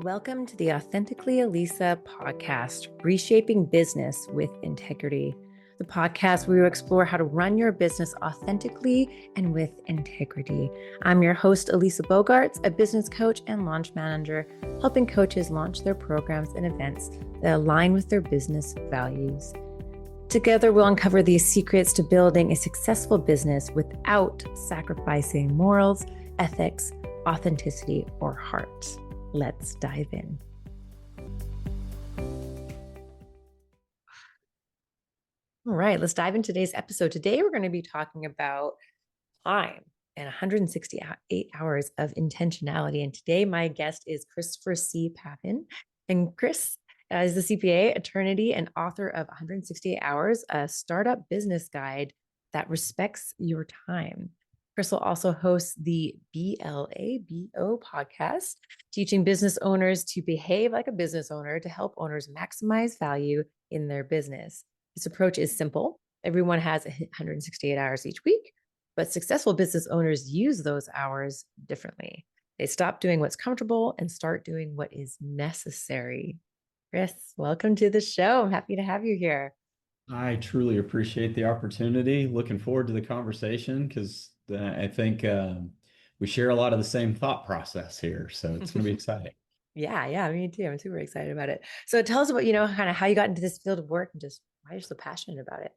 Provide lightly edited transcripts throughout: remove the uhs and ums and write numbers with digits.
Welcome to the Authentically Elisa podcast, Reshaping Business with Integrity, the podcast where we explore how to run your business authentically and with integrity. I'm your host, Elisa Bogarts, a business coach and launch manager, helping coaches launch their programs and events that align with their business values. Together, we'll uncover the secrets to building a successful business without sacrificing morals, ethics, authenticity, or heart. Let's dive in. All right, let's dive into today's episode. Today, we're going to be talking about time and 168 hours of intentionality. And today, my guest is Christopher C. Papin. And Chris is the CPA, attorney, and author of 168 Hours, a startup business guide that respects your time. Chris will also host the BLABO podcast, teaching business owners to behave like a business owner to help owners maximize value in their business. His approach is simple. Everyone has 168 hours each week, but successful business owners use those hours differently. They stop doing what's comfortable and start doing what is necessary. Chris, welcome to the show. I'm happy to have you here. I truly appreciate the opportunity. Looking forward to the conversation because I think we share a lot of the same thought process here. So it's going to be exciting. Yeah, me too. I'm super excited about it. So tell us about, kind of how you got into this field of work and just why you're so passionate about it.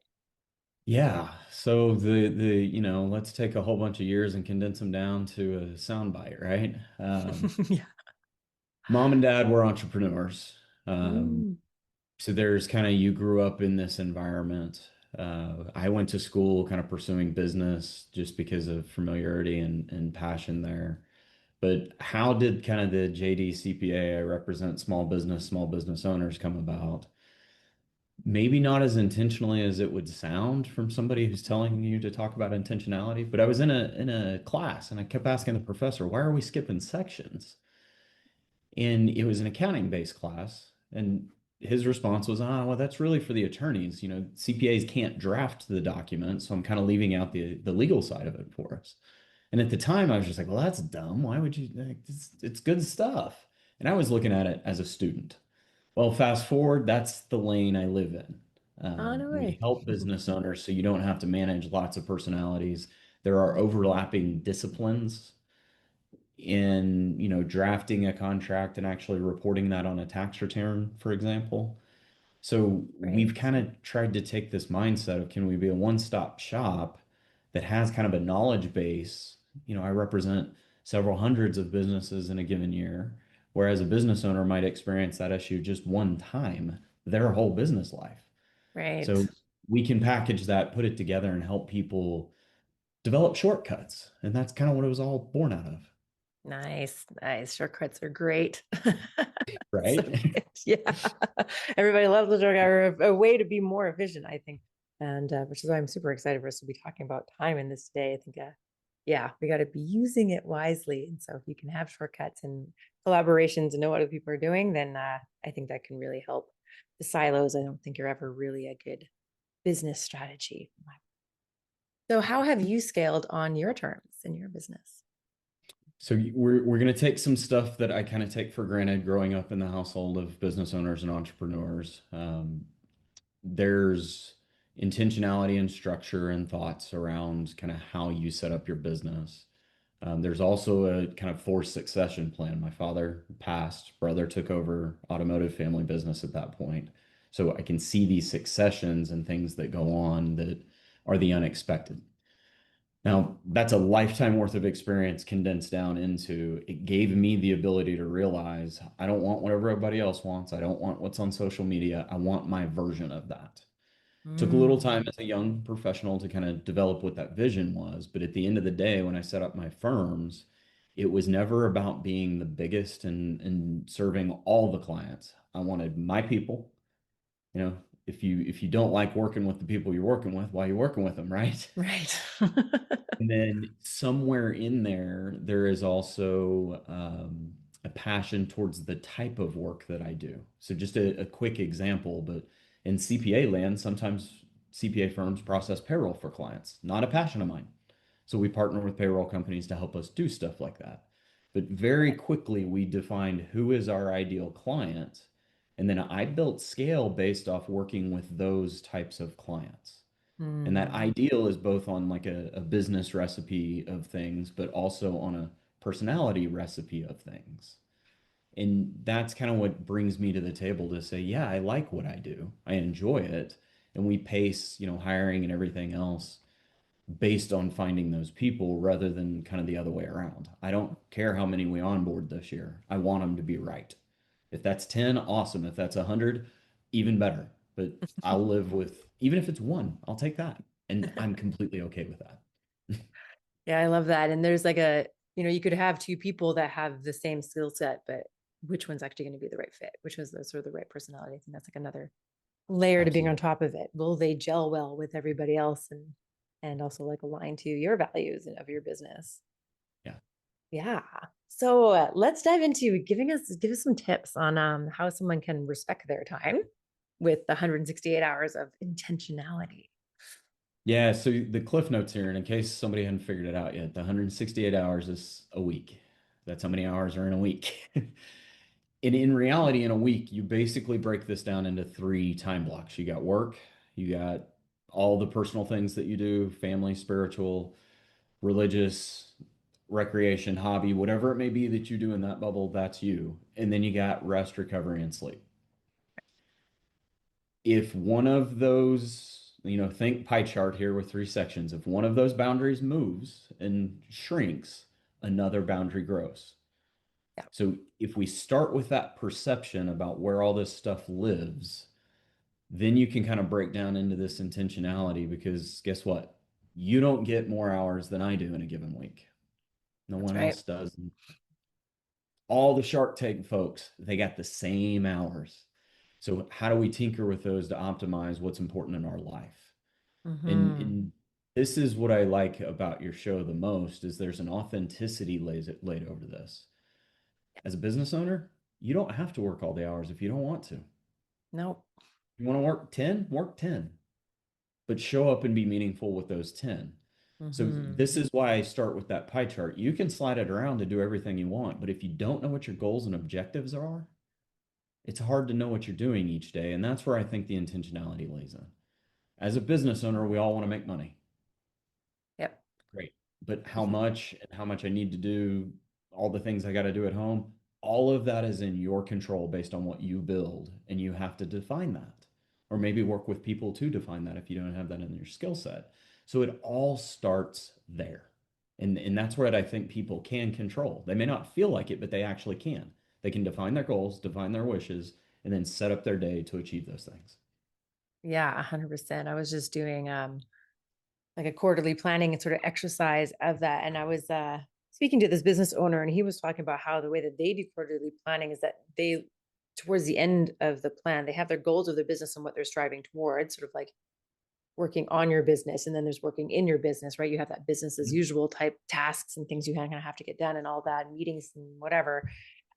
Yeah. So let's take a whole bunch of years and condense them down to a soundbite, right? Yeah. Mom and dad were entrepreneurs. Mm, So there's kind of, you grew up in this environment. I went to school kind of pursuing business just because of familiarity and passion there. But how did kind of the JD CPA, I represent small business owners, come about? Maybe not as intentionally as it would sound from somebody who's telling you to talk about intentionality, but I was in a class and I kept asking the professor, why are we skipping sections? And it was an accounting-based class, and his response was, well, that's really for the attorneys. CPAs can't draft the document, so I'm kind of leaving out the legal side of it for us. And at the time, I was just like, well, that's dumb. Why would you? It's good stuff. And I was looking at it as a student. Well, fast forward, that's the lane I live in. no We way. help business owners so you don't have to manage lots of personalities. There are overlapping disciplines in, drafting a contract and actually reporting that on a tax return, for example. So Right. we've kind of tried to take this mindset of, can we be a one-stop shop that has kind of a knowledge base? I represent several hundreds of businesses in a given year, whereas a business owner might experience that issue just one time their whole business life. Right. So we can package that, put it together, and help people develop shortcuts. And that's kind of what it was all born out of. Nice. Shortcuts are great. So Right? good. Yeah. Everybody loves the shortcut, a way to be more efficient, I think. And which is why I'm super excited for us to be talking about time in this day. I think, yeah, we got to be using it wisely. And so if you can have shortcuts and collaborations and know what other people are doing, then I think that can really help the silos. I don't think you're ever really a good business strategy. So how have you scaled on your terms in your business? So we're going to take some stuff that I kind of take for granted growing up in the household of business owners and entrepreneurs. There's intentionality and structure and thoughts around kind of how you set up your business. There's also a kind of forced succession plan. My father passed, brother took over automotive family business at that point. So I can see these successions and things that go on that are the unexpected. Now, that's a lifetime worth of experience condensed down into, it gave me the ability to realize I don't want what everybody else wants. I don't want what's on social media. I want my version of that. Took a little time as a young professional to kind of develop what that vision was. But at the end of the day, when I set up my firms, it was never about being the biggest and serving all the clients. I wanted my people. You know, if you don't like working with the people you're working with, why are you working with them, right? Right. And then somewhere in there, there is also a passion towards the type of work that I do. So just a quick example, but in CPA land, sometimes CPA firms process payroll for clients, not a passion of mine. So we partner with payroll companies to help us do stuff like that. But very quickly, we defined who is our ideal client. And then I built scale based off working with those types of clients. And that Mm, ideal is both on like a business recipe of things, but also on a personality recipe of things. And that's kind of what brings me to the table to say, yeah, I like what I do. I enjoy it. And we pace, hiring and everything else based on finding those people rather than kind of the other way around. I don't care how many we onboard this year. I want them to be right. If that's 10, awesome. If that's 100, even better. But I'll live with, even if it's one, I'll take that. And I'm completely okay with that. yeah, I love that. And there's you could have two people that have the same skill set, but which one's actually going to be the right fit? Which was the sort of the right personality? I think that's like another layer to being on Absolutely. top of it. Will they gel well with everybody else and also like align to your values and of your business? Yeah. Yeah. So let's dive into give us some tips on how someone can respect their time with the 168 hours of intentionality. Yeah. So the cliff notes here, and in case somebody hadn't figured it out yet, the 168 hours is a week. That's how many hours are in a week. And in reality, in a week, you basically break this down into three time blocks. You got work, you got all the personal things that you do, family, spiritual, religious, recreation, hobby, whatever it may be that you do in that bubble, that's you. And then you got rest, recovery, and sleep. If one of those, think pie chart here with three sections, if one of those boundaries moves and shrinks, another boundary grows. Yeah, So if we start with that perception about where all this stuff lives, then you can kind of break down into this intentionality because guess what? You don't get more hours than I do in a given week. No that's one right. else does. All the Shark Tank folks, they got the same hours. So how do we tinker with those to optimize what's important in our life? Mm-hmm. And this is what I like about your show the most is there's an authenticity laid over this. As a business owner, you don't have to work all the hours if you don't want to. Nope. You want to work 10, work 10, but show up and be meaningful with those 10. So Mm-hmm. this is why I start with that pie chart. You can slide it around to do everything you want, but if you don't know what your goals and objectives are, it's hard to know what you're doing each day. And that's where I think the intentionality lays in. As a business owner, we all want to make money. Yep. Great. But how much and how much I need to do, all the things I got to do at home, all of that is in your control based on what you build. And you have to define that. Or maybe work with people to define that if you don't have that in your skill set. So it all starts there. And that's what I think people can control. They may not feel like it, but they actually can. They can define their goals, define their wishes, and then set up their day to achieve those things. Yeah, 100%. I was just doing like a quarterly planning and sort of exercise of that. And I was speaking to this business owner, and he was talking about how the way that they do quarterly planning is that they, towards the end of the plan, they have their goals of their business and what they're striving towards, sort of like working on your business. And then there's working in your business, right? You have that business as Mhm. usual type tasks and things you kind of have to get done and all that, meetings and whatever.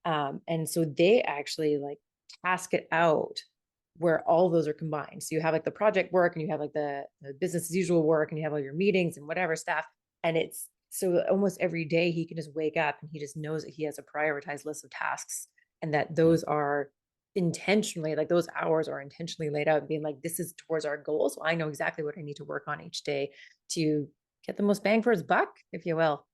And so they actually like task it out where all those are combined. So you have like the project work and you have like the business as usual work and you have all your meetings and whatever stuff. And it's so almost every day he can just wake up and he just knows that he has a prioritized list of tasks and that Yeah. those are intentionally like those hours are intentionally laid out and being like this is towards our goals. So I know exactly what I need to work on each day to get the most bang for his buck, if you will.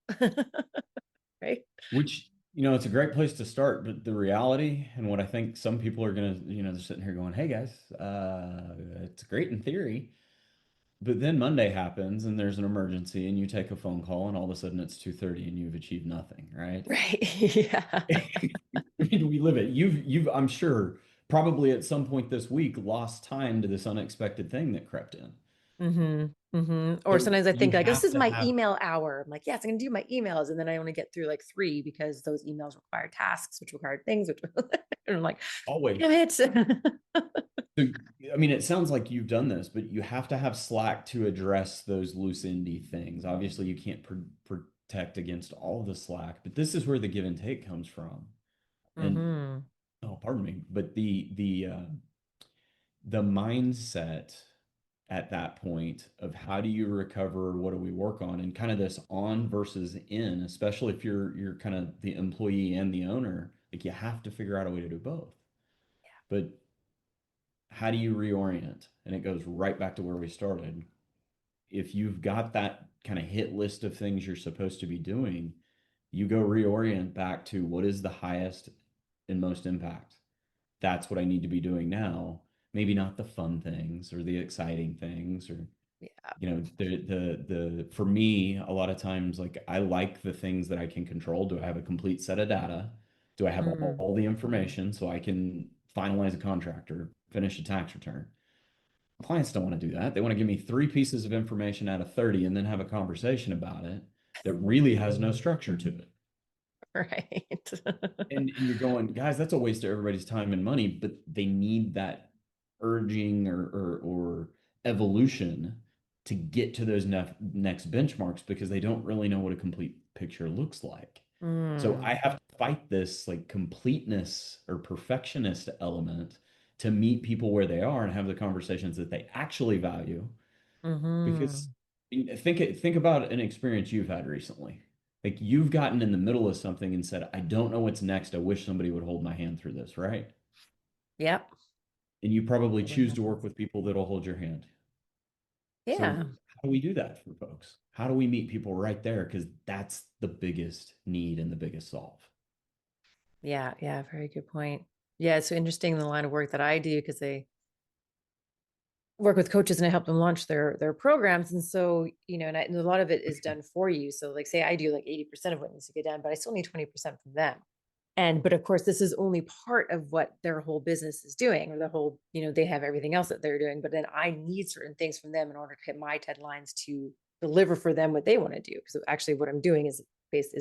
Right. Which, it's a great place to start, but the reality and what I think some people are gonna, they're sitting here going, "Hey guys, it's great in theory, but then Monday happens and there's an emergency and you take a phone call and all of a sudden it's 2:30 and you've achieved nothing, right?" Right. Yeah. I mean, we live it. I'm sure, probably at some point this week lost time to this unexpected thing that crept in. Or So sometimes I you think like this have is to my have email hour. I'm like, yes, I'm gonna do my emails, and then I only get through like three because those emails require tasks, which require things, which and I'm like, damn always. it. So, I mean, it sounds like you've done this, but you have to have slack to address those loose endy things. Obviously, you can't protect against all the slack, but this is where the give and take comes from. And hmm oh, pardon me, but the mindset. at that point of how do you recover, what do we work on, and kind of this on versus in, especially if you're kind of the employee and the owner, like you have to figure out a way to do both. But how do you reorient? And it goes right back to where we started. If you've got that kind of hit list of things you're supposed to be doing, you go reorient back to what is the highest and most impact. That's what I need to be doing now. Maybe not the fun things or the exciting things or Yeah. the for me a lot of times like I like the things that I can control. Do I have a complete set of data? Do I have Mm. all the information so I can finalize a contract or finish a tax return? Clients don't want to do that. They want to give me three pieces of information out of 30 and then have a conversation about it that really has no structure to it. Right. And you're going, guys, that's a waste of everybody's time and money, but they need that urging or evolution to get to those next benchmarks because they don't really know what a complete picture looks like. So I Mm. have to fight this like completeness or perfectionist element to meet people where they are and have the conversations that they actually value. Because Hmm. think about an experience you've had recently. Like you've gotten in the middle of something and said, I don't know what's next. I wish somebody would hold my hand through this, right? Yep. And you probably Totally choose to work happens. with people that'll hold your hand. So Yeah. how do we do that for folks? How do we meet people right there? Because that's the biggest need and the biggest solve. Yeah. Yeah. Very good point. Yeah. It's so interesting in the line of work that I do because they work with coaches and I help them launch their programs. And so, and a lot of it is done for you. So like say I do like 80% of what needs to get done, but I still need 20% from them. But of course, this is only part of what their whole business is doing, or the whole, they have everything else that they're doing. But then I need certain things from them in order to hit my deadlines to deliver for them what they want to do. Because actually, what I'm doing is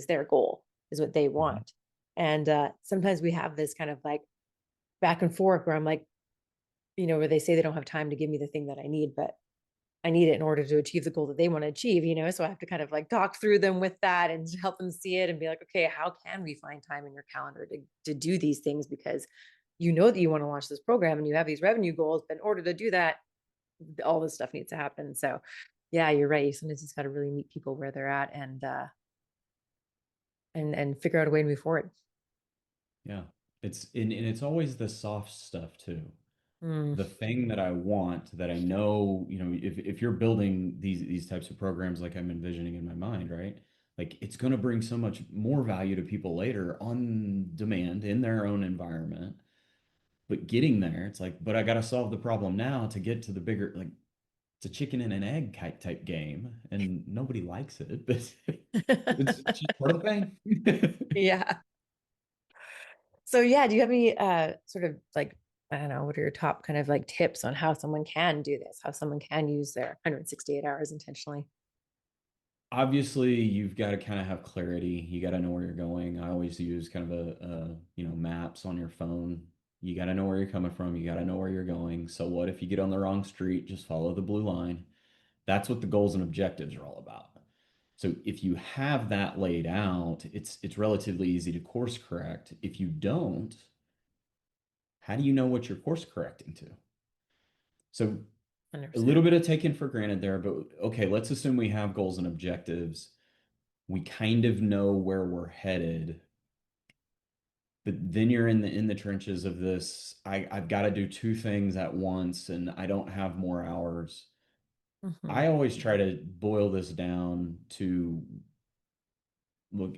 their goal, is what they Mhm. want. And sometimes we have this kind of like back and forth where I'm like, where they say they don't have time to give me the thing that I need, but I need it in order to achieve the goal that they want to achieve, So I have to kind of like talk through them with that and help them see it and be like, okay, how can we find time in your calendar to do these things? Because you know that you want to launch this program and you have these revenue goals, but in order to do that, all this stuff needs to happen. So yeah, you're right. You sometimes just got to really meet people where they're at and figure out a way to move forward. Yeah. And it's always the soft stuff too. Mm. The thing that I want that I know, if you're building these types of programs like I'm envisioning in my mind, right? Like it's going to bring so much more value to people later on demand in their own environment. But getting there, it's like, but I got to solve the problem now to get to the bigger, like it's a chicken and an egg type game, and nobody likes it, but it's just part of the thing. Yeah. So yeah, do you have any sort of like, I don't know, what are your top kind of like tips on how someone can do this, how someone can use their 168 hours intentionally? Obviously, you've got to kind of have clarity. You got to know where you're going. I always use kind of maps on your phone. You got to know where you're coming from. You got to know where you're going. So what if you get on the wrong street? Just follow the blue line. That's what the goals and objectives are all about. So if you have that laid out, it's relatively easy to course correct. If you don't, how do you know what you're course correcting to? So a little 100%. bit of taken for granted there, but okay, let's assume we have goals and objectives. We kind of know where we're headed, but then you're in the trenches of this. I've got to do two things at once, and I don't have more hours. Hmm. I always try to boil this down to look.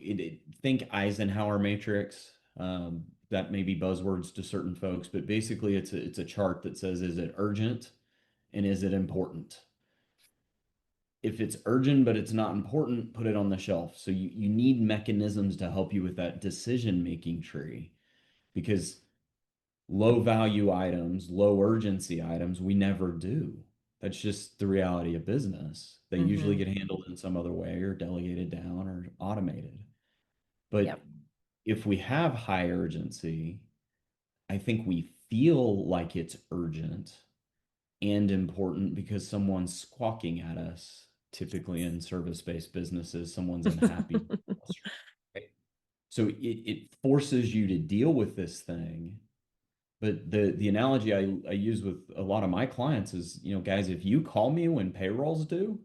Think Eisenhower matrix. That may be buzzwords to certain folks, but basically, it's a chart that says, is it urgent and is it important? If it's urgent but it's not important, put it on the shelf. So you need mechanisms to help you with that decision making tree because low value items, low urgency items, we never do. That's just the reality of business. They usually Hmm. get handled in some other way or delegated down or automated. But Yep. if we have high urgency, I think we feel like it's urgent and important because someone's squawking at us. Typically in service-based businesses, someone's unhappy. Right? So it forces you to deal with this thing But the analogy I use with a lot of my clients is, guys, if you call me when payroll's due,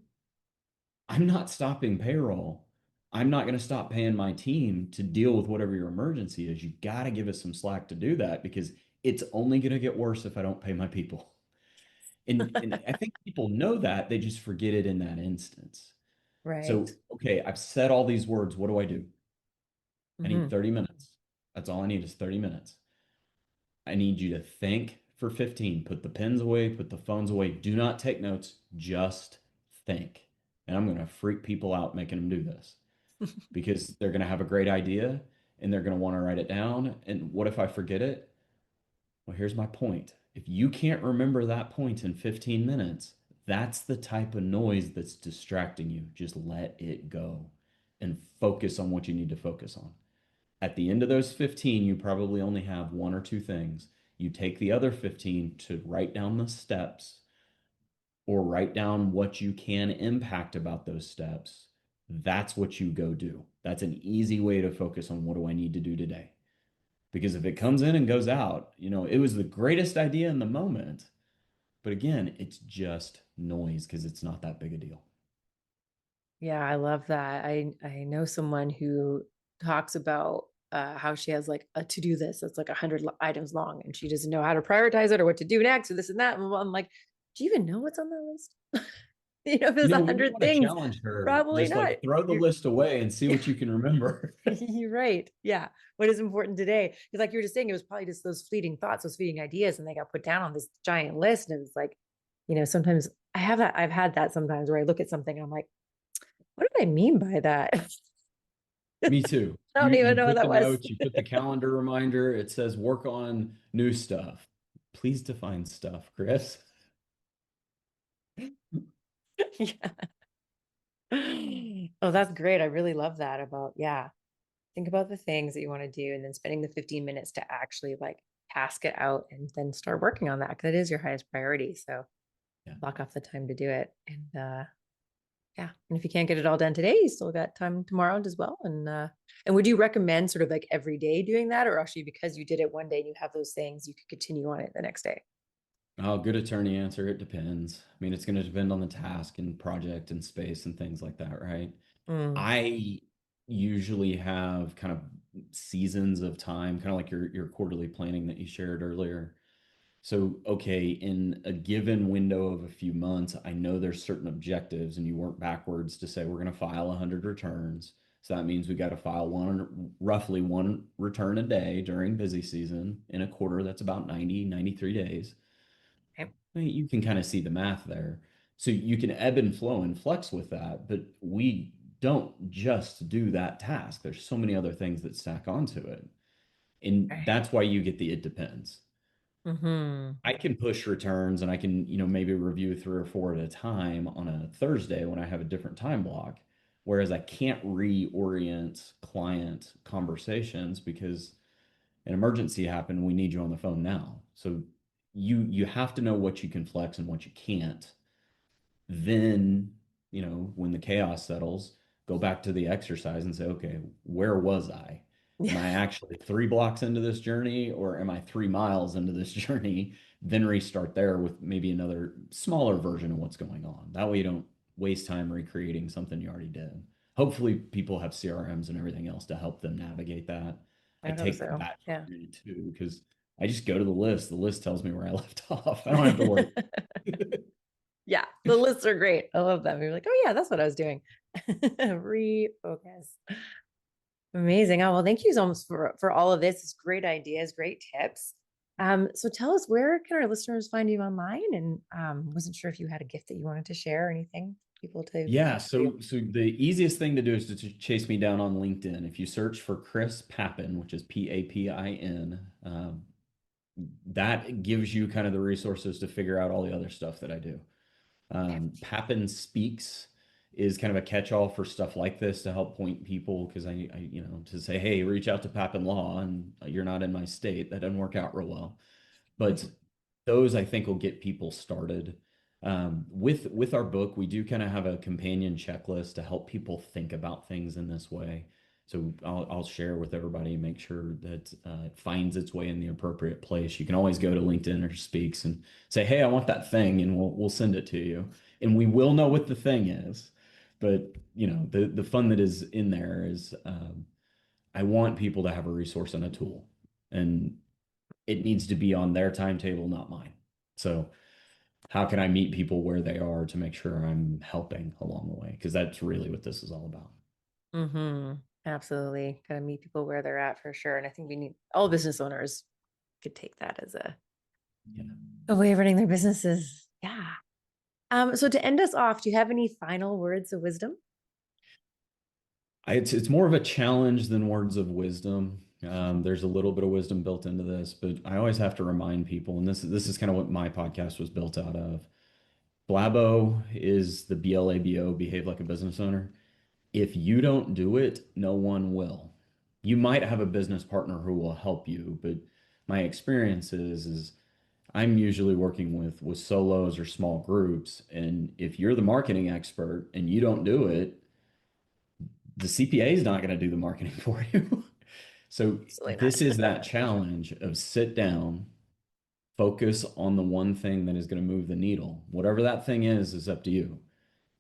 I'm not stopping payroll. I'm not going to stop paying my team to deal with whatever your emergency is. You got to give us some slack to do that because it's only going to get worse if I don't pay my people. And I think people know that, they just forget it in that instance. Right. So, okay, I've said all these words. What do I do? I need Hmm. 30 minutes. That's all I need is 30 minutes. I need you to think for 15. Put the pens away, put the phones away. Do not take notes, just think. And I'm going to freak people out making them do this because they're going to have a great idea and they're going to want to write it down. And what if I forget it? Well, here's my point. If you can't remember that point in 15 minutes, that's the type of noise that's distracting you. Just let it go and focus on what you need to focus on. At the end of those 15, you probably only have one or two things. You take the other 15 to write down the steps or write down what you can impact about those steps. That's what you go do. That's an easy way to focus on what do I need to do today. Because if it comes in and goes out, it was the greatest idea in the moment. But again, it's just noise because it's not that big a deal. Yeah, I love that. I know someone who talks about how she has like a to-do list that's like 100 items long, and she doesn't know how to prioritize it or what to do next or this and that. And I'm like, do you even know what's on that list? If there's We may 100 want to things, challenge her, probably just not. like throw the You're, list away and see what you can remember. you're right. Yeah. What is important today? Because like you were just saying, it was probably just those fleeting thoughts, those fleeting ideas, and they got put down on this giant list. And it was like, sometimes I have that. I've had that sometimes where I look at something and I'm like, what did I mean by that? Me too. I You don't even you know what put the that was. notes, you put the calendar reminder, it says work on new stuff. Please define stuff, Chris. Yeah. Oh, that's great. I really love that about, yeah. Think about the things that you want to do and then spending the 15 minutes to actually like task it out and then start working on that because it is your highest priority. So Yeah. block off the time to do it. And yeah. And if you can't get it all done today, you still got time tomorrow as well. And would you recommend sort of like every day doing that, or actually because you did it one day and you have those things, you could continue on it the next day? Oh, good attorney answer. It depends. I mean, it's going to depend on the task and project and space and things like that, right? Mm, I usually have kind of seasons of time, kind of like your quarterly planning that you shared earlier. So, okay, in a given window of a few months, I know there's certain objectives, and you work backwards to say we're going to file 100 returns. So that means we got to file roughly one return a day during busy season in a quarter. That's about 93 days. okay. I mean, you can kind of see the math there. So you can ebb and flow and flex with that, but we don't just do that task. There's so many other things that stack onto it. And Okay. that's why you get the it depends. Mm-hmm. I can push returns and I can, maybe review three or four at a time on a Thursday when I have a different time block. Whereas I can't reorient client conversations because an emergency happened, we need you on the phone now. So you have to know what you can flex and what you can't. Then, when the chaos settles, go back to the exercise and say, okay, where was I? Am Yeah. I actually 3 blocks into this journey or am I 3 miles into this journey? Then restart there with maybe another smaller version of what's going on. That way you don't waste time recreating something you already did. Hopefully, people have CRMs and everything else to help them navigate that. I I hope take so. that for Yeah. granted too, because I just go to the list. The list tells me where I left off. I don't have to worry. Yeah, the lists are great. I love them. You're like, oh yeah, that's what I was doing. Refocus. Amazing. Oh well, thank you so much for all of this. It's great ideas, great tips. So tell us, where can our listeners find you online? And wasn't sure if you had a gift that you wanted to share or anything, people to Yeah, connect with you. so the easiest thing to do is to chase me down on LinkedIn. If you search for Chris Papin, which is Papin, that gives you kind of the resources to figure out all the other stuff that I do. Papin Speaks is kind of a catch-all for stuff like this to help point people because to say, hey, reach out to Papin Law, and you're not in my state. That doesn't work out real well. But those I think will get people started. With our book, we do kind of have a companion checklist to help people think about things in this way. So I'll share with everybody, make sure that it finds its way in the appropriate place. You can always go to LinkedIn or Speaks and say, "Hey, I want that thing," and we'll send it to you, and we will know what the thing is. But the fun that is in there is I want people to have a resource and a tool, and it needs to be on their timetable, not mine. So how can I meet people where they are to make sure I'm helping along the way? Because that's really what this is all about. Mm-hmm. Absolutely. Got to meet people where they're at for sure. And I think we need all business owners could take that as Yeah. a way of running their businesses. Yeah. So to end us off, do you have any final words of wisdom? It's more of a challenge than words of wisdom. There's a little bit of wisdom built into this, but I always have to remind people, and this is kind of what my podcast was built out of. BLABO is the BLABO, behave like a business owner. If you don't do it, no one will. You might have a business partner who will help you, but my experience is I'm usually working with solos or small groups, and if you're the marketing expert and you don't do it, the CPA is not going to do the marketing for you. So Absolutely not. this is that challenge of sit down, focus on the one thing that is going to move the needle. Whatever that thing is up to you.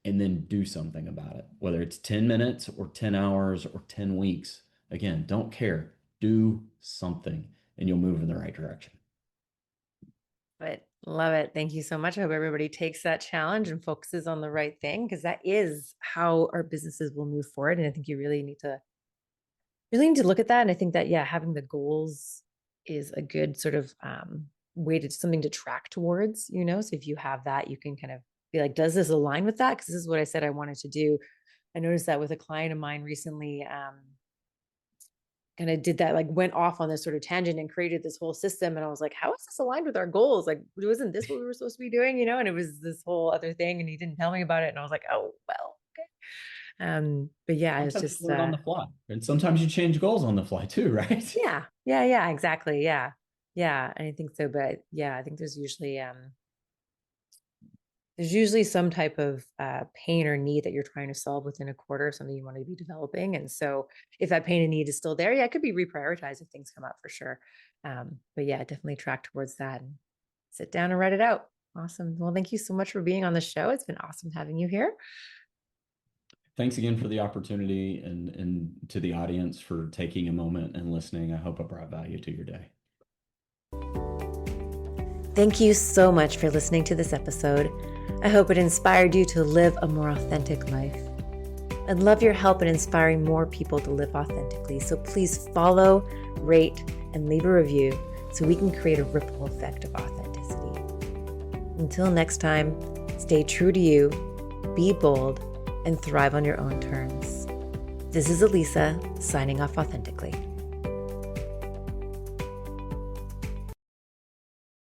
And then do something about it, whether it's 10 minutes or 10 hours or 10 weeks. Again, don't care. Do something and you'll move in the right direction. But love it. Thank you so much. I hope everybody takes that challenge and focuses on the right thing, because that is how our businesses will move forward. And I think you really need to look at that. And I think that, yeah, having the goals is a good sort of way to something to track towards, So if you have that, you can kind of be like, does this align with that? Because this is what I said I wanted to do. I noticed that with a client of mine recently, kind of did that, like went off on this sort of tangent and created this whole system. And I was like, how is this aligned with our goals? Like, wasn't this what we were supposed to be doing? And it was this whole other thing, and he didn't tell me about it. And I was like, oh, well, okay. But yeah, it's Sometimes just, you learn on the fly. And sometimes you change goals on the fly too, right? yeah, exactly. Yeah. Yeah. And I think so. But yeah, I think there's usually some type of pain or need that you're trying to solve within a quarter of something you want to be developing. And so if that pain and need is still there, yeah, it could be reprioritized if things come up for sure. But yeah, definitely track towards that and sit down and write it out. Awesome. Well, thank you so much for being on the show. It's been awesome having you here. Thanks again for the opportunity and to the audience for taking a moment and listening. I hope I brought value to your day. Thank you so much for listening to this episode. I hope it inspired you to live a more authentic life. I'd love your help in inspiring more people to live authentically. So please follow, rate, and leave a review so we can create a ripple effect of authenticity. Until next time, stay true to you, be bold, and thrive on your own terms. This is Elisa, signing off authentically.